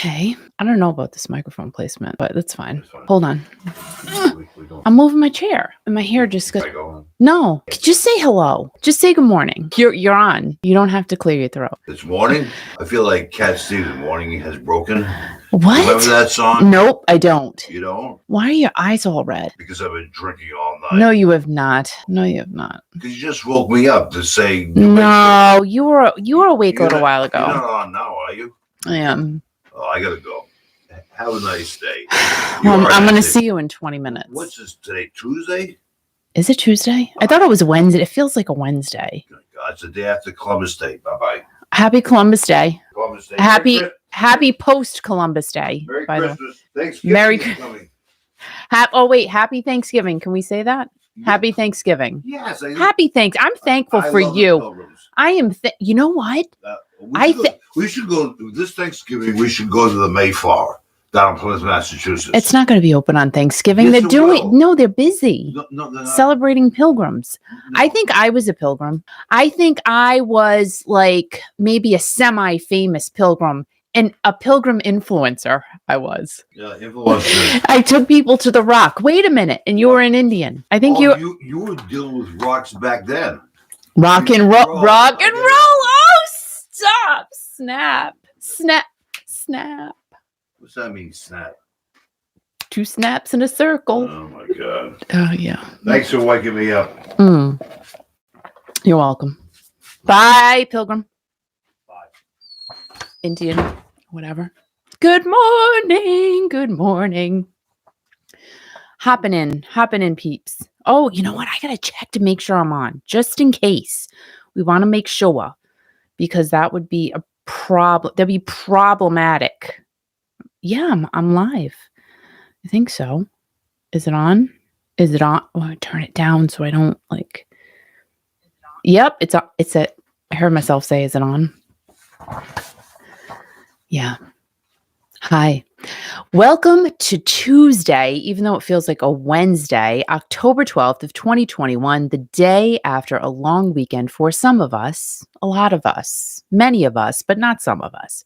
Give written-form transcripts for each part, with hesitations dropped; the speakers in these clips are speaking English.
Okay. I don't know about this microphone placement, but that's fine. Hold on. I'm moving my chair and my hair just got... No, just say hello. Just say good morning. You're on. You don't have to clear your throat. It's morning. I feel like Cat Stevens, Morning Has Broken. What? Remember that song? Nope, I don't. You don't? Why are your eyes all red? Because I've been drinking all night. No, you have not. No, you have not. Because you just woke me up to say... No, you were awake a little while ago. You're not on now, are you? I am. Oh, I gotta go. Have a nice day. Well, I'm going to see you in 20 minutes. What's this today? Tuesday? Is it Tuesday? I thought it was Wednesday. It feels like a Wednesday. God, it's the day after Columbus Day. Bye-bye. Happy Columbus Day. Columbus Day. Happy post Columbus Day. Merry Christmas. Thanksgiving. Happy Thanksgiving. Can we say that? Yeah. Happy Thanksgiving. Yes. Happy Thanks. I'm thankful for you. I am. You know what? We should go this Thanksgiving. We should go to the Mayflower down in Plymouth, Massachusetts. It's not going to be open on Thanksgiving. Yes, they're busy. No, they're not. Celebrating pilgrims. No. I think I was a pilgrim. I think I was like maybe a semi-famous pilgrim and a pilgrim influencer. I was. Yeah, influencer. I took people to the Rock. Wait a minute, and you were an Indian. I think you were dealing with rocks back then. Rock and roll. Oh, stop! Snap! What's that mean, snap? 2 snaps in a circle. Oh, my God. Oh, yeah. Thanks for waking me up. You're welcome. Bye, pilgrim. Bye. Indian, whatever. Good morning. Hopping in, peeps. Oh, you know what? I got to check to make sure I'm on, just in case. We want to make sure, because that would be a problem. That'd be problematic. Yeah, I'm live. I think so. Is it on? Oh, I turn it down so I don't like. Yep, it's on. I heard myself say, "Is it on?" Yeah. Hi. Welcome to Tuesday, even though it feels like a Wednesday, October 12th of 2021, the day after a long weekend for some of us, a lot of us, many of us, but not some of us.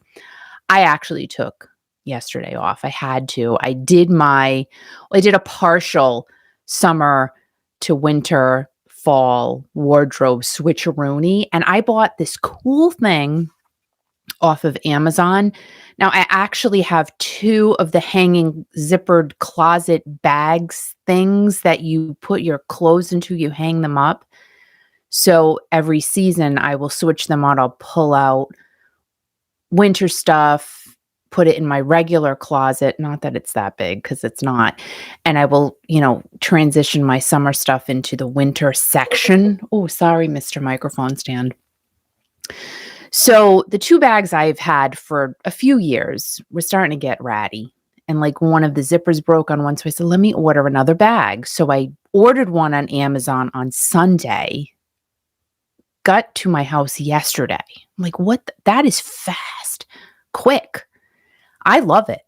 I actually took yesterday off. I had to. I did a partial summer to winter, fall wardrobe switcheroony, and I bought this cool thing off of Amazon. Now, I actually have 2 of the hanging zippered closet bags things that you put your clothes into, you hang them up. So every season I will switch them out. I'll pull out winter stuff, put it in my regular closet. Not that it's that big, because it's not. And I will, transition my summer stuff into the winter section. Oh, sorry, Mr. Microphone Stand. So the 2 bags I've had for a few years were starting to get ratty. And like one of the zippers broke on one. So I said, let me order another bag. So I ordered one on Amazon on Sunday. Got to my house yesterday. I'm like, what? That is fast, quick. I love it.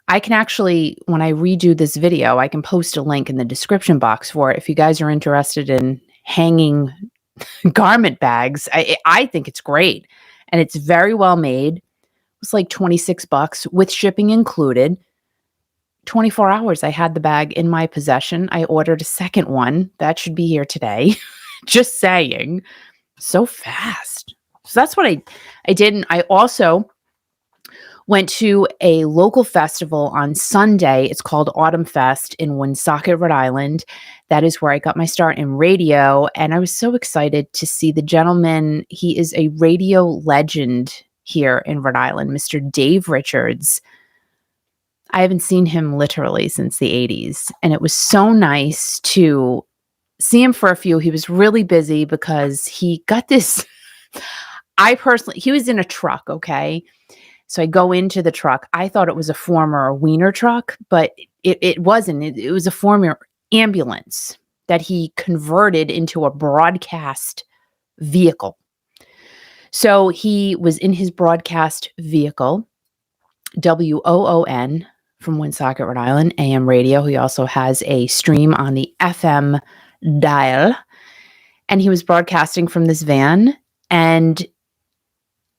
I can actually, when I redo this video, I can post a link in the description box for it. If you guys are interested in hanging garment bags, I think it's great. And it's very well made. It's like $26 with shipping included. 24 hours I had the bag in my possession. I ordered a second one. That should be here today. Just saying. So fast. So that's what I did. And I also went to a local festival on Sunday. It's called Autumn Fest in Woonsocket, Rhode Island. That is where I got my start in radio. And I was so excited to see the gentleman. He is a radio legend here in Rhode Island, Mr. Dave Richards. I haven't seen him literally since the 80s. And it was so nice to see him for a few. He was really busy because he got this. He was in a truck, okay? So I go into the truck. I thought it was a former wiener truck, but it wasn't. It was a former ambulance that he converted into a broadcast vehicle. So he was in his broadcast vehicle, WOON from Woonsocket, Rhode Island, AM radio. He also has a stream on the FM dial. And he was broadcasting from this van. And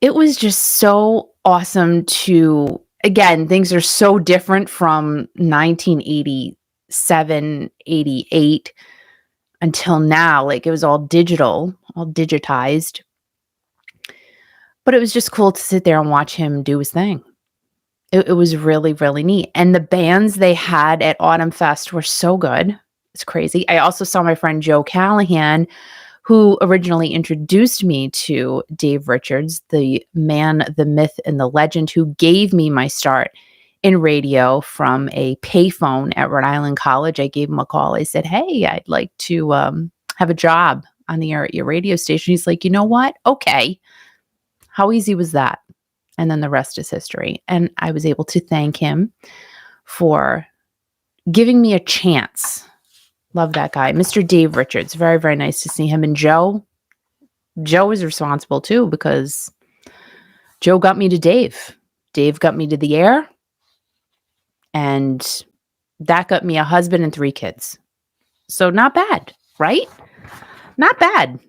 it was just so awesome to again, things are so different from 1987, 88 until now. Like, it was all digital, all digitized. But it was just cool to sit there and watch him do his thing. It was really, really neat. And the bands they had at Autumn Fest were so good. It's crazy. I also saw my friend Joe Callahan, who originally introduced me to Dave Richards, the man, the myth, and the legend, who gave me my start in radio from a payphone at Rhode Island College. I gave him a call. I said, hey, I'd like to have a job on the air at your radio station. He's like, you know what? Okay. How easy was that? And then the rest is history. And I was able to thank him for giving me a chance. Love that guy. Mr. Dave Richards. Very, very nice to see him. And Joe is responsible too, because Joe got me to Dave. Dave got me to the air. And that got me a husband and 3 kids. So not bad, right? Not bad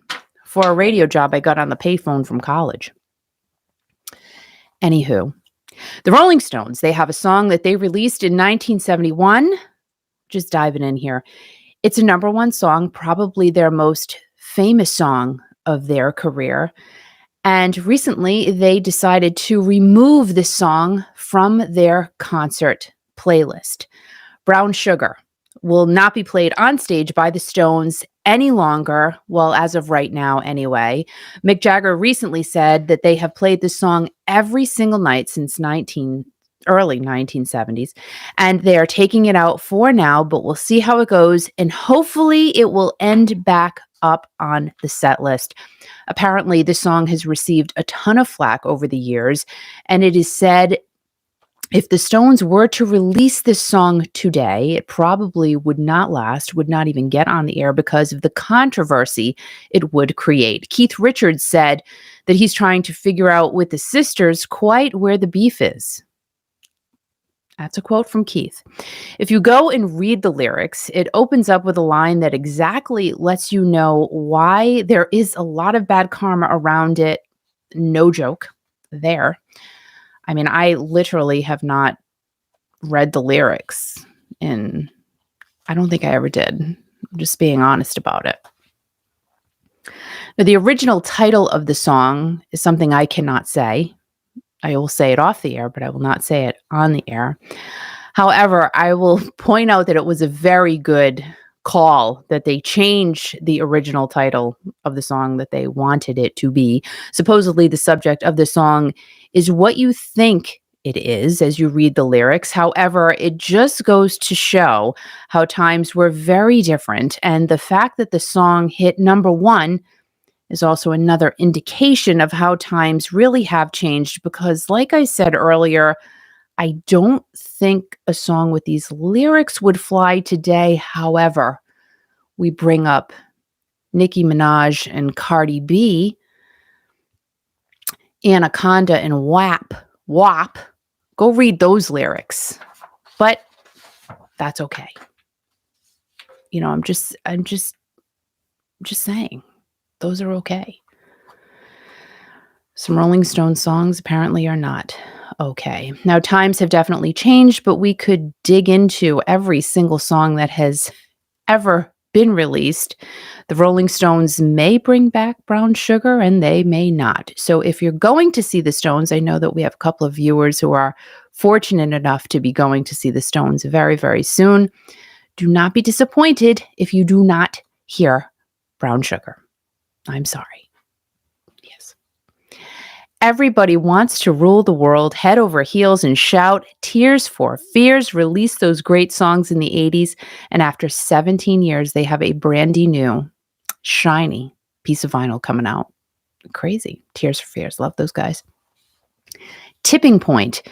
for a radio job I got on the payphone from college. Anywho, the Rolling Stones, they have a song that they released in 1971. Just diving in here. It's a #1 song, probably their most famous song of their career. And recently they decided to remove this song from their concert playlist. Brown Sugar will not be played on stage by the Stones any longer. Well, as of right now, anyway. Mick Jagger recently said that they have played this song every single night since early 1970s, and they are taking it out for now, but we'll see how it goes, and hopefully it will end back up on the set list. Apparently, the song has received a ton of flack over the years, and it is said if the Stones were to release this song today, it probably would not last, would not even get on the air because of the controversy it would create. Keith Richards said that he's trying to figure out with the sisters quite where the beef is. That's a quote from Keith. If you go and read the lyrics, it opens up with a line that exactly lets you know why there is a lot of bad karma around it. No joke there. I mean, I literally have not read the lyrics, and I don't think I ever did. I'm just being honest about it. Now, the original title of the song is something I cannot say. I will say it off the air, but I will not say it on the air. However, I will point out that it was a very good call that they change the original title of the song that they wanted it to be. Supposedly, the subject of the song is what you think it is as you read the lyrics. However, it just goes to show how times were very different. And the fact that the song hit #1 is also another indication of how times really have changed, because like I said earlier, I don't think a song with these lyrics would fly today. However, we bring up Nicki Minaj and Cardi B, Anaconda and WAP. Go read those lyrics. But that's okay. You know, I'm just saying. Those are okay. Some Rolling Stone songs apparently are not okay. Now, times have definitely changed, but we could dig into every single song that has ever been released. The Rolling Stones may bring back Brown Sugar and they may not. So if you're going to see the Stones, I know that we have a couple of viewers who are fortunate enough to be going to see the Stones very, very soon. Do not be disappointed if you do not hear Brown Sugar. I'm sorry. Yes. Everybody wants to rule the world head over heels and shout. Tears for Fears released those great songs in the 80s. And after 17 years, they have a brandy new, shiny piece of vinyl coming out. Crazy. Tears for Fears. Love those guys. Tipping Point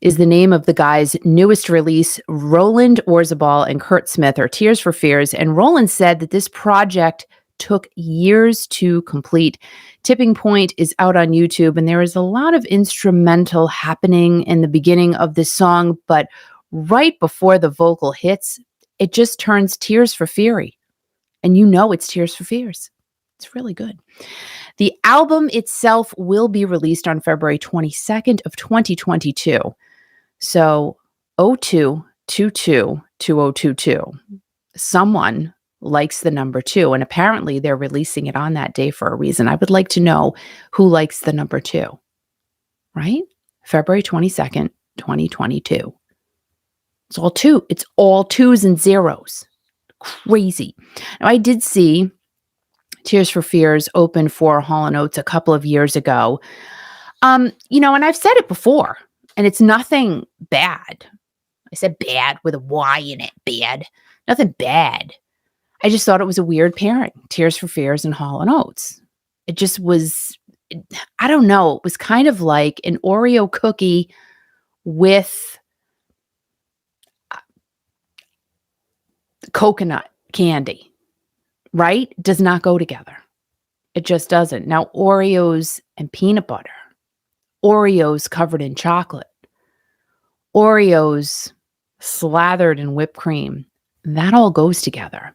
is the name of the guy's newest release. Roland Orzabal and Kurt Smith are Tears for Fears. And Roland said that this project took years to complete. Tipping Point is out on YouTube, and there is a lot of instrumental happening in the beginning of this song, but right before the vocal hits, it just turns Tears for Fury. And you know it's Tears for Fears. It's really good. The album itself will be released on February 22nd of 2022. So 02222022. Someone likes the number 2, and apparently they're releasing it on that day for a reason. I would like to know who likes the number 2, right? February 22nd, 2022. It's all 2. It's all 2s and 0s. Crazy. Now, I did see Tears for Fears open for Hall & Oates a couple of years ago. And I've said it before, and it's nothing bad. I said bad with a Y in it, bad. Nothing bad. I just thought it was a weird pairing, Tears for Fears and Hall & Oates. It just was, I don't know, it was kind of like an Oreo cookie with coconut candy, right? Does not go together. It just doesn't. Now, Oreos and peanut butter, Oreos covered in chocolate, Oreos slathered in whipped cream, that all goes together.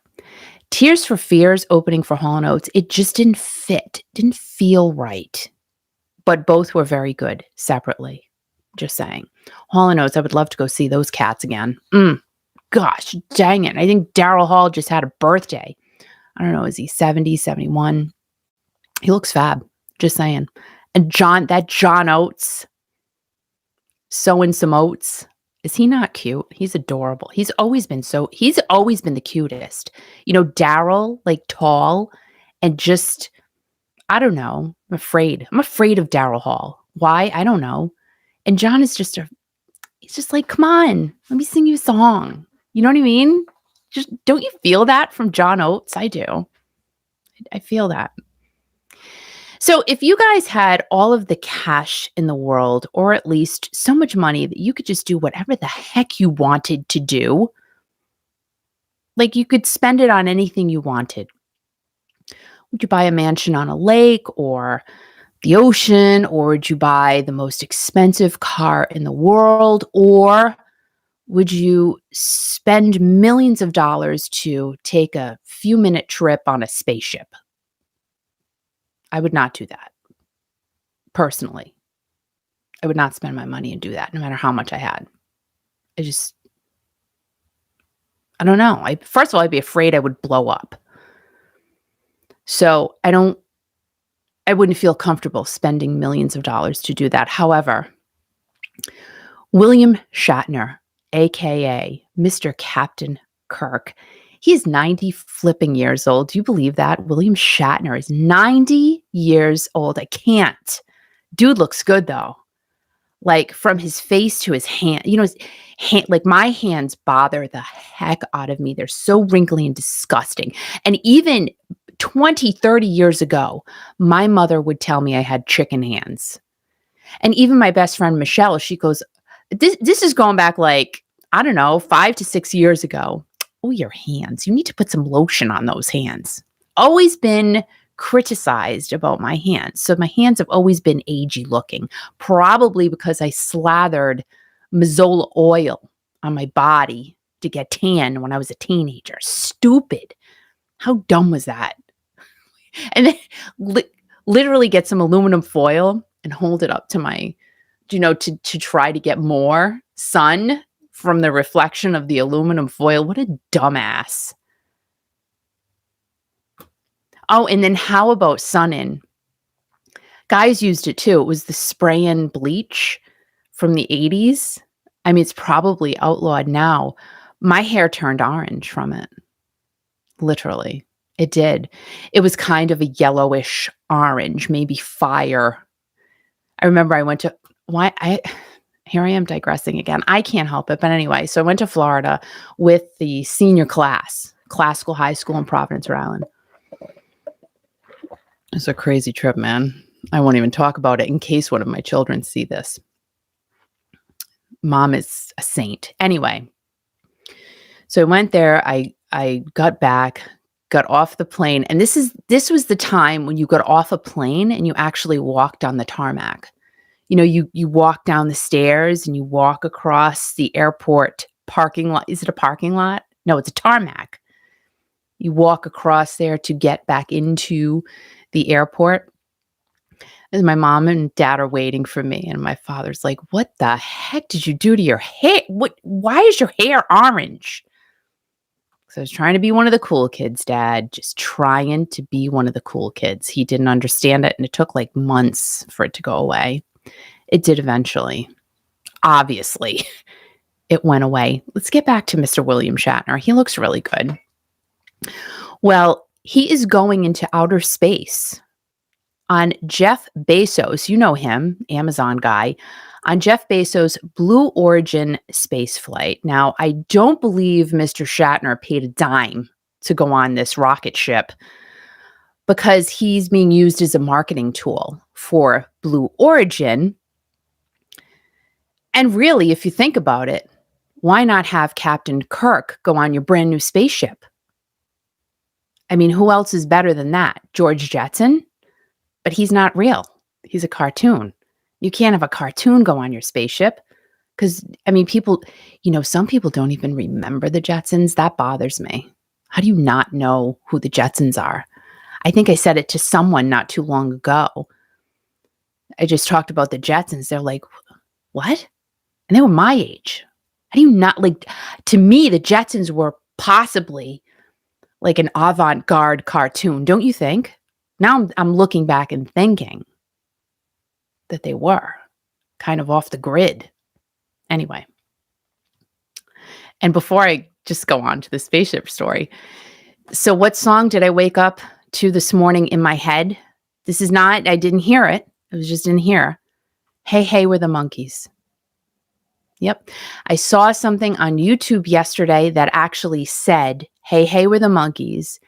Tears for Fears opening for Hall & Oates, it just didn't fit, didn't feel right. But both were very good separately, just saying. Hall & Oates, I would love to go see those cats again. Gosh, dang it. I think Daryl Hall just had a birthday. I don't know, is he 70, 71? He looks fab, just saying. And John Oates, sowing some oats. Is he not cute? He's adorable. He's always been the cutest. Daryl, like tall and just, I don't know. I'm afraid of Daryl Hall. Why? I don't know. And John is he's just like, come on, let me sing you a song. You know what I mean? Just, don't you feel that from John Oates? I do. I feel that. So if you guys had all of the cash in the world, or at least so much money that you could just do whatever the heck you wanted to do, like you could spend it on anything you wanted. Would you buy a mansion on a lake or the ocean, or would you buy the most expensive car in the world, or would you spend millions of dollars to take a few-minute trip on a spaceship? I would not do that. Personally, I would not spend my money and do that, no matter how much I had. I don't know. First of all, I'd be afraid I would blow up. So I wouldn't feel comfortable spending millions of dollars to do that. However, William Shatner, aka Mr. Captain Kirk, he's 90 flipping years old. Do you believe that? William Shatner is 90 years old. I can't. Dude looks good though. Like from his face to his hand, his hand, like my hands bother the heck out of me. They're so wrinkly and disgusting. And even 20, 30 years ago, my mother would tell me I had chicken hands. And even my best friend, Michelle, she goes, this is going back like, I don't know, 5 to 6 years ago. Oh, your hands. You need to put some lotion on those hands. Always been criticized about my hands. So my hands have always been agey looking, probably because I slathered Mazola oil on my body to get tan when I was a teenager. Stupid. How dumb was that? And then literally get some aluminum foil and hold it up to my, to try to get more sun from the reflection of the aluminum foil. What a dumbass. Oh, and then how about sun-in? Guys used it too. It was the spray-in bleach from the 80s. I mean, it's probably outlawed now. My hair turned orange from it. Literally. It did. It was kind of a yellowish orange, maybe fire. I remember I went to, here I am digressing again. I can't help it. But anyway, so I went to Florida with the senior class, classical high school in Providence, Rhode Island. It's a crazy trip, man. I won't even talk about it in case one of my children see this. Mom is a saint. Anyway, so I went there. I got back, got off the plane. And this was the time when you got off a plane and you actually walked on the tarmac. You walk down the stairs and you walk across the airport parking lot. Is it a parking lot? No, it's a tarmac. You walk across there to get back into the airport. And my mom and dad are waiting for me. And my father's like, what the heck did you do to your hair? Why is your hair orange? So I was trying to be one of the cool kids, Dad, just trying to be one of the cool kids. He didn't understand it, and it took like months for it to go away. It did eventually. Obviously, it went away. Let's get back to Mr. William Shatner. He looks really good. Well, he is going into outer space on Jeff Bezos. You know him, Amazon guy. On Jeff Bezos' Blue Origin space flight. Now, I don't believe Mr. Shatner paid a dime to go on this rocket ship because he's being used as a marketing tool for Blue Origin. And really, if you think about it, why not have Captain Kirk go on your brand new spaceship? I mean, who else is better than that? George Jetson? But he's not real. He's a cartoon. You can't have a cartoon go on your spaceship because, I mean, people, some people don't even remember the Jetsons. That bothers me. How do you not know who the Jetsons are? I think I said it to someone not too long ago. I just talked about the Jetsons. They're like, what? And they were my age. How do you not to me, the Jetsons were possibly like an avant-garde cartoon, don't you think? Now I'm looking back and thinking that they were kind of off the grid. Anyway. And before I just go on to the spaceship story. So what song did I wake up to this morning in my head? I didn't hear it. It was just in here. Hey, hey, we're the monkeys. Yep. I saw something on YouTube yesterday that actually said, hey, hey, we're the monkeys.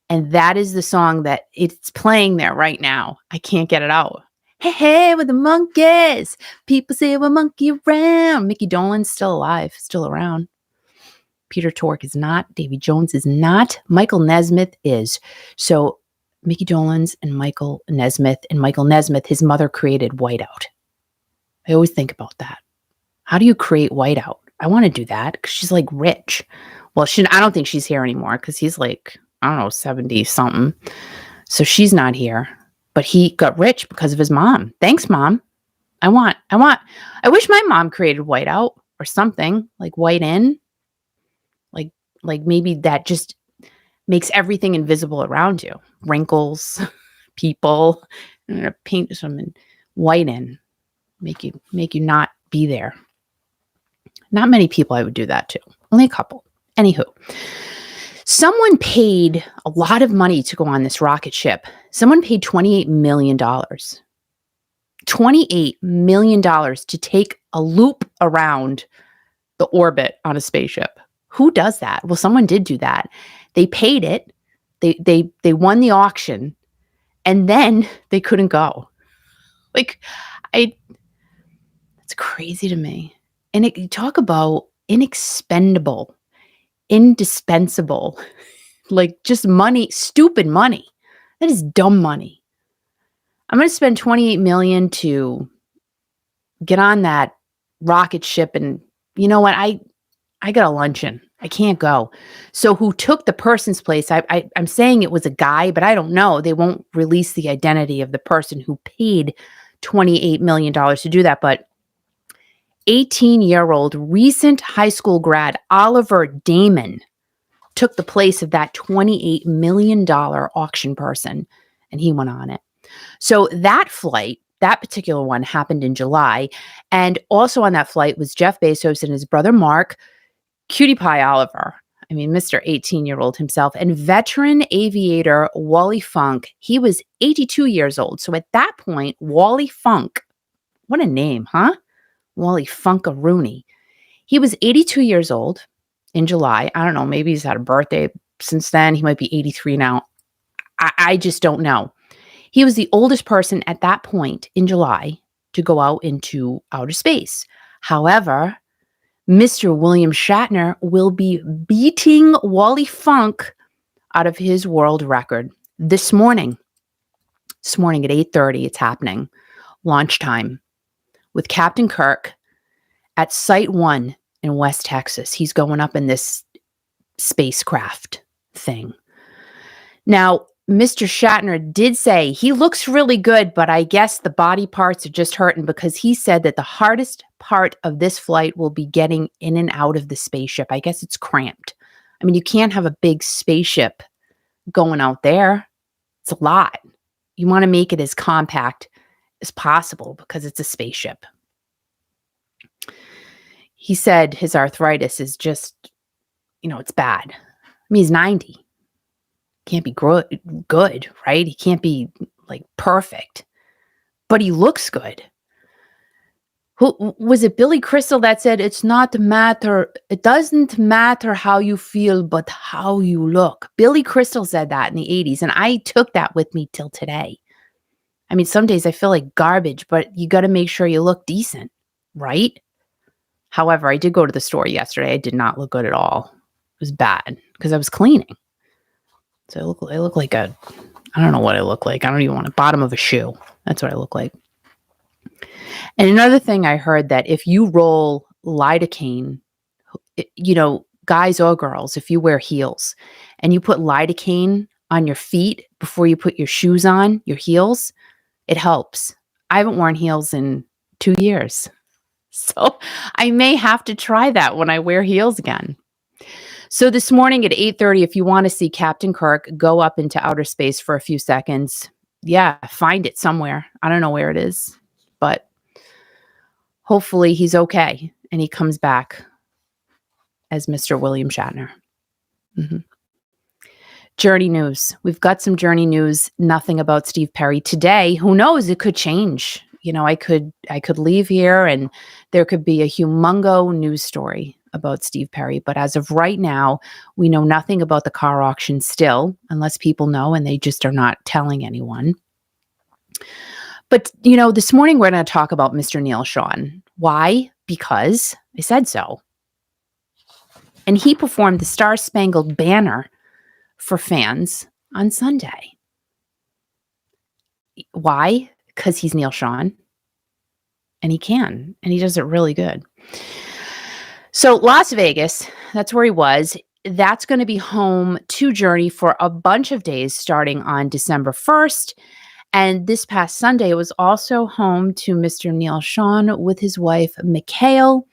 And that is the song that it's playing there right now. I can't get it out. Hey, hey, we're the monkeys. People say we're monkey around. Mickey Dolenz still alive, still around. Peter Tork is not. Davy Jones is not. Michael Nesmith is. So Mickey Dolenz and Michael Nesmith, his mother created Whiteout. I always think about that. How do you create Whiteout? I want to do that because she's like rich. Well, I don't think she's here anymore because he's like, I don't know, 70 something. So she's not here. But he got rich because of his mom. Thanks, Mom. I wish my mom created Whiteout or something like White In. Like maybe that just makes everything invisible around you. Wrinkles, people, paint some white in. Make you not be there. Not many people I would do that to. Only a couple. Anywho. Someone paid a lot of money to go on this rocket ship. Someone paid $28 million. $28 million to take a loop around the orbit on a spaceship. Who does that? Well, someone did do that. They paid it. They won the auction, and then they couldn't go. It's crazy to me. And you talk about inexpendable, indispensable, like just money, stupid money. That is dumb money. I'm going to spend $28 million to get on that rocket ship, and you know what? I got a luncheon. I can't go. So who took the person's place? I'm saying it was a guy, but I don't know. They won't release the identity of the person who paid $28 million to do that. But 18-year-old recent high school grad Oliver Damon took the place of that $28 million auction person, and he went on it. So that flight, that particular one, happened in July. And also on that flight was Jeff Bezos and his brother Mark, Cutie Pie Oliver, Mr. 18-year-old himself, and veteran aviator Wally Funk. He was 82 years old. So at that point, Wally Funk, what a name, huh? Wally Funkaroonie. He was 82 years old in July. I don't know, maybe he's had a birthday since then. He might be 83 now. I just don't know. He was the oldest person at that point in July to go out into outer space. However, Mr. William Shatner will be beating Wally Funk out of his world record this morning. This morning at 8:30, it's happening. Launch time with Captain Kirk at Site 1 in West Texas. He's going up in this spacecraft thing. Now, Mr. Shatner did say he looks really good, but I guess the body parts are just hurting because he said that the hardest part of this flight will be getting in and out of the spaceship. I guess it's cramped. I mean, you can't have a big spaceship going out there. It's a lot. You want to make it as compact as possible because it's a spaceship. He said his arthritis is just, it's bad. I mean, he's 90. Can't be good, right? He can't be like perfect, but he looks good. Who was it? Billy Crystal that said, it doesn't matter how you feel, but how you look. Billy Crystal said that in the 80s, and I took that with me till today. I mean, some days I feel like garbage, but you got to make sure you look decent, right? However, I did go to the store yesterday. I did not look good at all. It was bad because I was cleaning. So I look like I don't know what I look like. I don't even want a bottom of a shoe. That's what I look like. And another thing I heard, that if you roll lidocaine, guys or girls, if you wear heels and you put lidocaine on your feet before you put your shoes on, your heels, it helps. I haven't worn heels in 2 years. So I may have to try that when I wear heels again. So this morning at 8:30, if you want to see Captain Kirk go up into outer space for a few seconds, find it somewhere. I don't know where it is, but hopefully he's okay and he comes back as Mr. William Shatner. Journey news. We've got some Journey news. Nothing about Steve Perry today. Who knows? It could change. I could leave here and there could be a humongo news story about Steve Perry. But as of right now, we know nothing about the car auction still, unless people know and they just are not telling anyone. But, this morning we're going to talk about Mr. Neal Schon. Why? Because I said so. And he performed the Star Spangled Banner for fans on Sunday. Why? Because he's Neal Schon. And he can. And he does it really good. So Las Vegas, that's where he was. That's going to be home to Journey for a bunch of days starting on December 1st. And this past Sunday, it was also home to Mr. Neal Schon with his wife, Mikhail,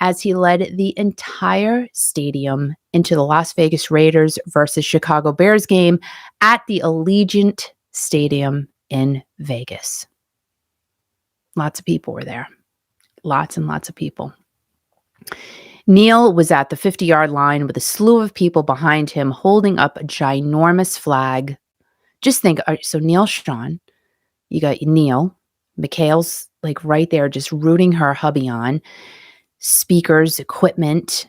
as he led the entire stadium into the Las Vegas Raiders versus Chicago Bears game at the Allegiant Stadium in Vegas. Lots of people were there. Lots and lots of people. Neal was at the 50-yard line with a slew of people behind him holding up a ginormous flag. Just think, so Neal Schon, you got Neal, Mikhail's like right there just rooting her hubby on. Speakers, equipment,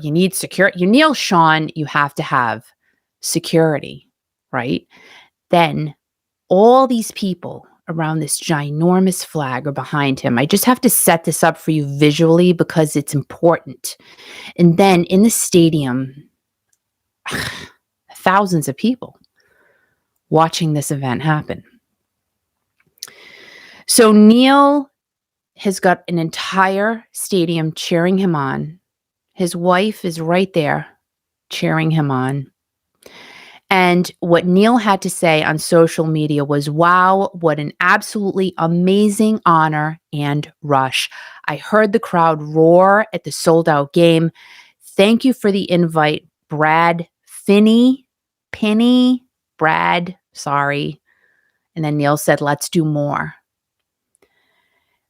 you need security. You Neal Schon, you have to have security, right? Then all these people around this ginormous flag are behind him. I just have to set this up for you visually because it's important. And then in the stadium, thousands of people watching this event happen. So Neal has got an entire stadium cheering him on. His wife is right there cheering him on. And what Neal had to say on social media was, wow, what an absolutely amazing honor and rush. I heard the crowd roar at the sold-out game. Thank you for the invite, Brad Brad, sorry. And then Neal said, let's do more.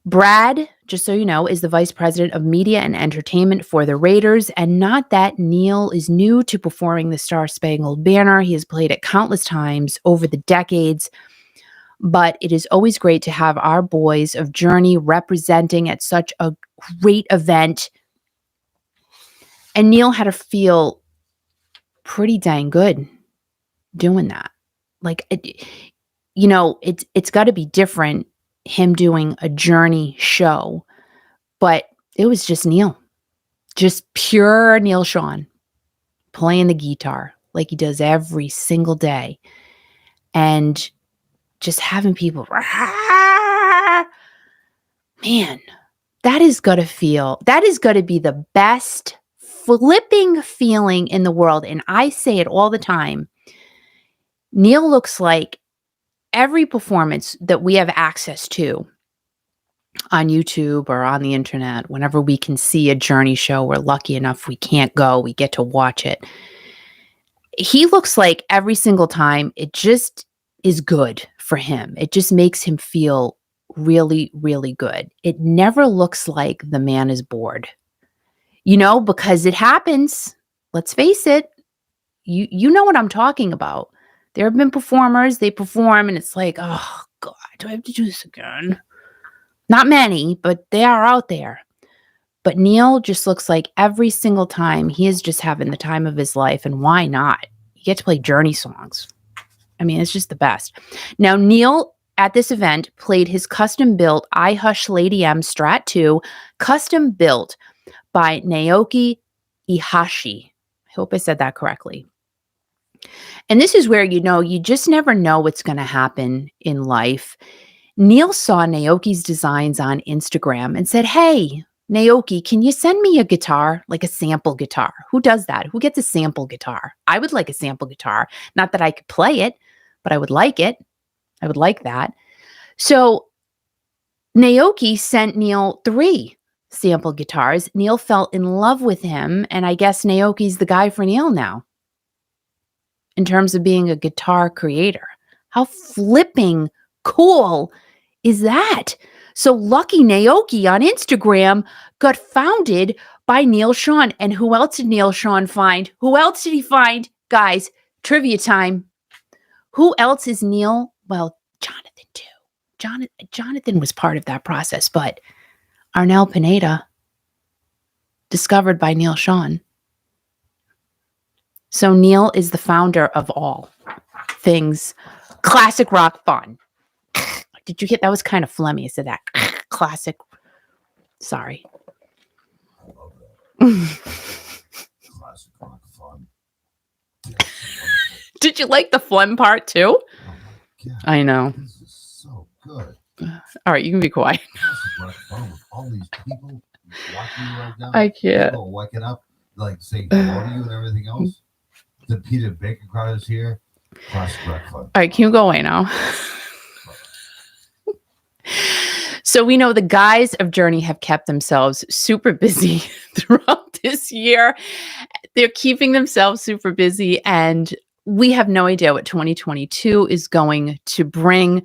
Brad, just so you know, is the vice president of media and entertainment for the Raiders. And not that Neal is new to performing the Star Spangled Banner. He has played it countless times over the decades. But it is always great to have our boys of Journey representing at such a great event. And Neal had to feel pretty dang good doing that. Like, it's got to be different, him doing a Journey show, but it was just Neal, just pure Neal Schon playing the guitar like he does every single day and just having people, man, that is going to be the best flipping feeling in the world. And I say it all the time. It is going to be the best flipping feeling in the world. And I say it all the time. Flipping feeling in the world. And I say it all the time. Neal looks like every performance that we have access to on YouTube or on the internet, whenever we can see a Journey show, we're lucky enough we can't go, we get to watch it. He looks like every single time it just is good for him. It just makes him feel really, really good. It never looks like the man is bored, because it happens. Let's face it. You know what I'm talking about. There have been performers, they perform and it's like, oh God, do I have to do this again? Not many, but they are out there. But Neal just looks like every single time he is just having the time of his life. And why not? You get to play Journey songs. I mean, it's just the best. Now, Neal at this event played his custom-built I Hush Lady M Strat 2, custom-built by Naoki Ihashi. I hope I said that correctly. And this is where, you just never know what's going to happen in life. Neal saw Naoki's designs on Instagram and said, hey, Naoki, can you send me a guitar, like a sample guitar? Who does that? Who gets a sample guitar? I would like a sample guitar. Not that I could play it, but I would like it. I would like that. So Naoki sent Neal 3 sample guitars. Neal fell in love with him, and I guess Naoki's the guy for Neal now in terms of being a guitar creator. How flipping cool is that? So lucky Naoki on Instagram got founded by Neal Schon. And who else did Neal Schon find? Who else did he find? Guys, trivia time. Who else is Neal? Well, Jonathan too. Jonathan was part of that process, but Arnel Pineda, discovered by Neal Schon. So Neal is the founder of all things classic rock fun. Did you get that? Was kind of phlegmy. I said that. Classic. Sorry. Classic rock fun. Did you like the phlegm part too? Oh my God, I know. this is so good. All right, you can be quiet. Classic rock fun with all these people watching you right now. I can't. People waking up, like saying hello to you and everything else. The Peter Baker crowd is here. Classic rock fun. All right, can you go away now? So we know the guys of Journey have kept themselves super busy throughout this year. They're keeping themselves super busy, and we have no idea what 2022 is going to bring.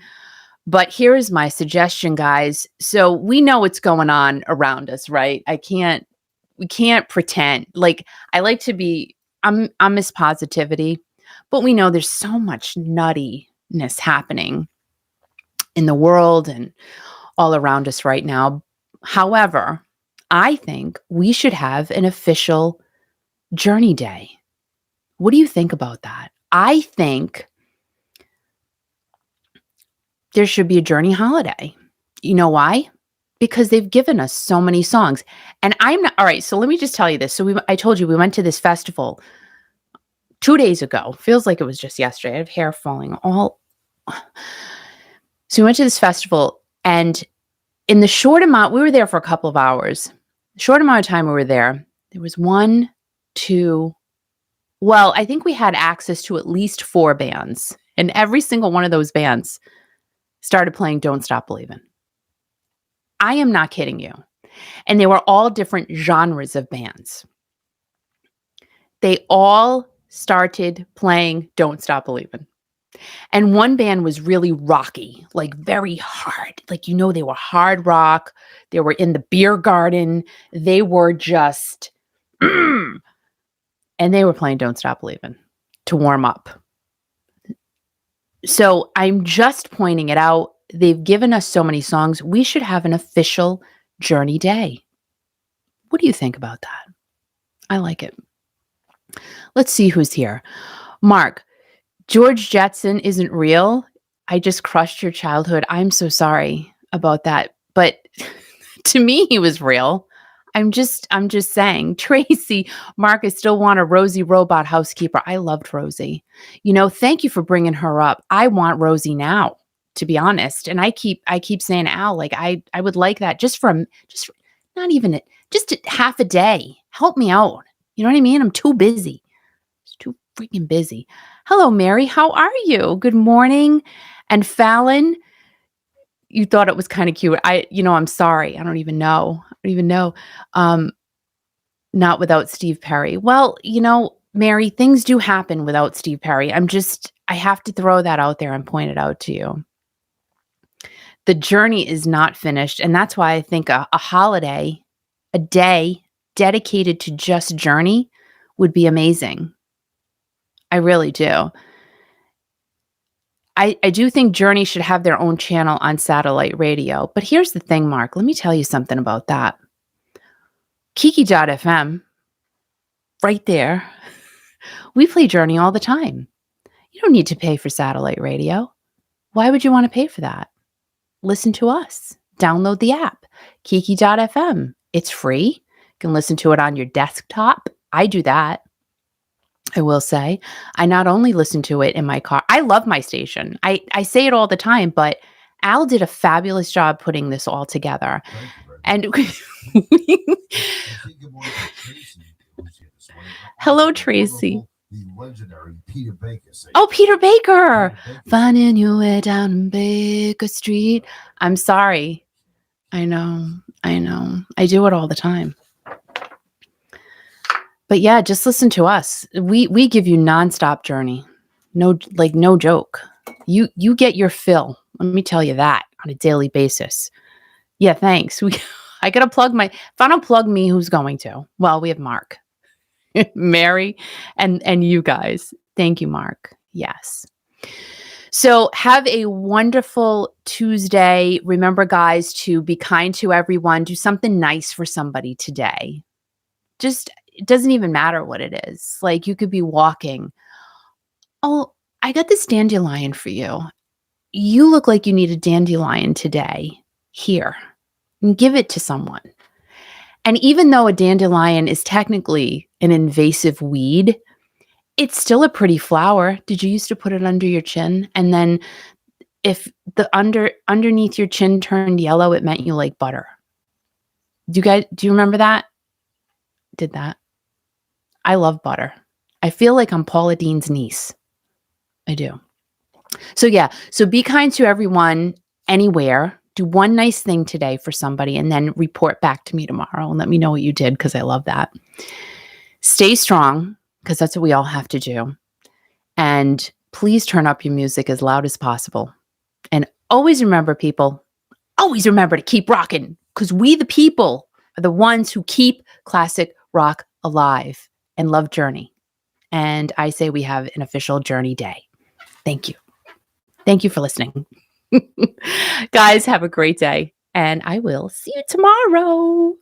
But here is my suggestion, guys. So we know what's going on around us, right? We can't pretend. Like, I like to be, I'm Miss Positivity, but we know there's so much nuttiness happening in the world and all around us right now. However, I think we should have an official Journey Day. What do you think about that? I think there should be a Journey holiday. You know why? Because they've given us so many songs. And I'm not, all right, so let me just tell you this. So I told you we went to this festival 2 days ago. Feels like it was just yesterday. I have hair falling all. So we went to this festival, and in the short amount, we were there for a couple of hours. The short amount of time we were there was 1, 2, well, I think we had access to at least 4 bands. And every single one of those bands started playing Don't Stop Believin'. I am not kidding you. And they were all different genres of bands. They all started playing Don't Stop Believin'. And one band was really rocky, like very hard. Like, they were hard rock. They were in the beer garden. They were just, and they were playing Don't Stop Believin' to warm up. So I'm just pointing it out. They've given us so many songs. We should have an official Journey Day. What do you think about that? I like it. Let's see who's here. Mark, George Jetson isn't real. I just crushed your childhood. I'm so sorry about that. But to me, he was real. I'm just saying. Tracy, Mark, I still want a Rosie robot housekeeper. I loved Rosie. Thank you for bringing her up. I want Rosie now, to be honest. And I keep saying, Al, like I would like that just not even just half a day. Help me out. You know what I mean? I'm too busy. It's too freaking busy. Hello, Mary. How are you? Good morning. And Fallon, you thought it was kind of cute. I'm sorry. I don't even know. Um, Not without Steve Perry. Well, Mary, things do happen without Steve Perry. I have to throw that out there and point it out to you. The journey is not finished. And that's why I think a holiday, a day dedicated to just Journey would be amazing. I really do. I do think Journey should have their own channel on satellite radio. But here's the thing, Mark. Let me tell you something about that. Kiki.fm, right there. We play Journey all the time. You don't need to pay for satellite radio. Why would you want to pay for that? Listen to us. Download the app, Kiki.fm. It's free. You can listen to it on your desktop. I do that. I will say, I not only listen to it in my car, I love my station. I say it all the time, but Al did a fabulous job putting this all together. And hello, Tracy. The legendary Peter Baker. Oh, Peter Baker. Finding your way down Baker Street. I'm sorry. I know. I do it all the time. But yeah, just listen to us. We give you nonstop Journey. No joke. You get your fill. Let me tell you that on a daily basis. Yeah, thanks. I gotta plug if I don't plug me, who's going to? Well, we have Mark, Mary, and you guys. Thank you, Mark. Yes. So have a wonderful Tuesday. Remember, guys, to be kind to everyone. Do something nice for somebody today. It doesn't even matter what it is. Like, you could be walking. Oh, I got this dandelion for you. You look like you need a dandelion today. Here, and give it to someone. And even though a dandelion is technically an invasive weed, it's still a pretty flower. Did you used to put it under your chin? And then if the underneath your chin turned yellow, it meant you like butter. Do you remember that? Did that? I love butter. I feel like I'm Paula Dean's niece. I do. So yeah, so be kind to everyone anywhere. Do one nice thing today for somebody and then report back to me tomorrow and let me know what you did, because I love that. Stay strong, because that's what we all have to do. And please turn up your music as loud as possible. And always remember, people, always remember to keep rocking, because we the people are the ones who keep classic rock alive and love Journey. And I say we have an official Journey Day. Thank you. Thank you for listening. Guys, have a great day. And I will see you tomorrow.